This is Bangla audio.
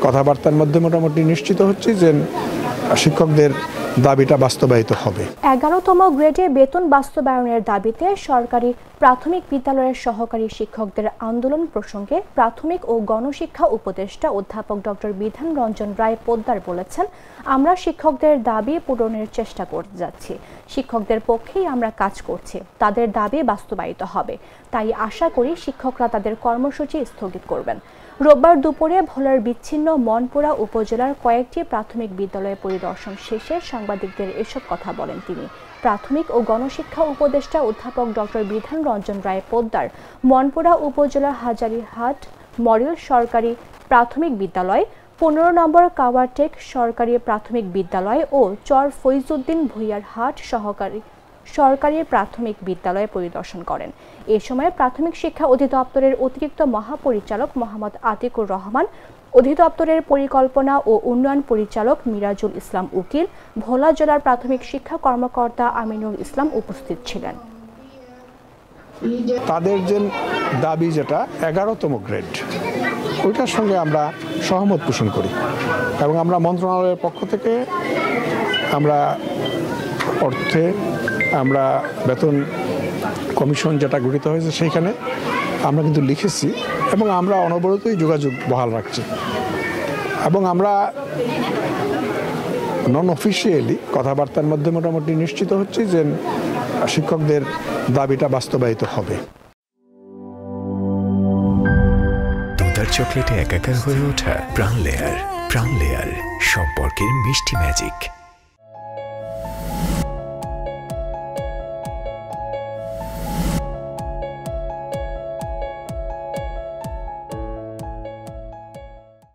কথাবার্তার মধ্যে মোটামুটি নিশ্চিত হচ্ছে যে শিক্ষকদের দাবিটা বাস্তবায়িত হবে। 11তম গ্রেডে বেতন বাস্তবায়নের দাবিতে সরকারি প্রাথমিক বিদ্যালয়ের সহকারী শিক্ষকদের আন্দোলন প্রসঙ্গে প্রাথমিক ও গণশিক্ষা উপদেষ্টা অধ্যাপক ডক্টর বিধান রঞ্জন রায় পোদ্দার বলেছেন, আমরা শিক্ষকদের দাবি পূরণের চেষ্টা করে যাচ্ছি। শিক্ষকদের পক্ষেই আমরা কাজ করছি, তাদের দাবি বাস্তবায়িত হবে। তাই আশা করি শিক্ষকরা তাদের কর্মসূচি স্থগিত করবেন। রোববার দুপুরে ভোলার বিচ্ছিন্ন মনপুরা উপজেলার কয়েকটি প্রাথমিক বিদ্যালয় পরিদর্শন শেষে সাংবাদিকদের এসব কথা বলেন তিনি। প্রাথমিক ও গণশিক্ষা উপদেষ্টা অধ্যাপক ডক্টর বিধান রঞ্জন রায় পোদ্দার মনপুরা উপজেলার হাজারীহাট মডেল সরকারি প্রাথমিক বিদ্যালয়, 15 নম্বর কাওয়ারটেক সরকারি প্রাথমিক বিদ্যালয় ও চর ফৈজুদ্দিন ভূঁইয়ার হাট সরকারি প্রাথমিক বিদ্যালয় পরিদর্শন করেন। এ সময় প্রাথমিক শিক্ষা অধিদপ্তরের অতিরিক্ত মহাপরিচালক মোহাম্মদ আতিকুর রহমান, অধিদপ্তরের পরিকল্পনা ও উন্নয়ন পরিচালক মিরাজুল ইসলাম উকিল, ভোলা জেলার প্রাথমিক শিক্ষা কর্মকর্তা আমিনুল ইসলাম উপস্থিত ছিলেন। তাদের যে দাবি যেটা 11তম গ্রেড, ওইটার সঙ্গে আমরা সহমত পোষণ করি এবং আমরা মন্ত্রণালয়ের পক্ষ থেকে আমরা অর্থে আমরা বেতন কমিশন যেটা গঠিত হয়েছে সেইখানে আমরা কিন্তু লিখেছি এবং আমরা অনবরতই যোগাযোগ বহাল রাখছি এবং আমরা নন অফিসিয়ালি কথাবার্তার মধ্যে মোটামুটি নিশ্চিত হচ্ছে যে শিক্ষকদের দাবিটা বাস্তবায়িত হবে। দুধার চকলেটে একাকার হয়ে ওঠা প্রাণ লেয়ার সম্পর্কের মিষ্টি ম্যাজিক।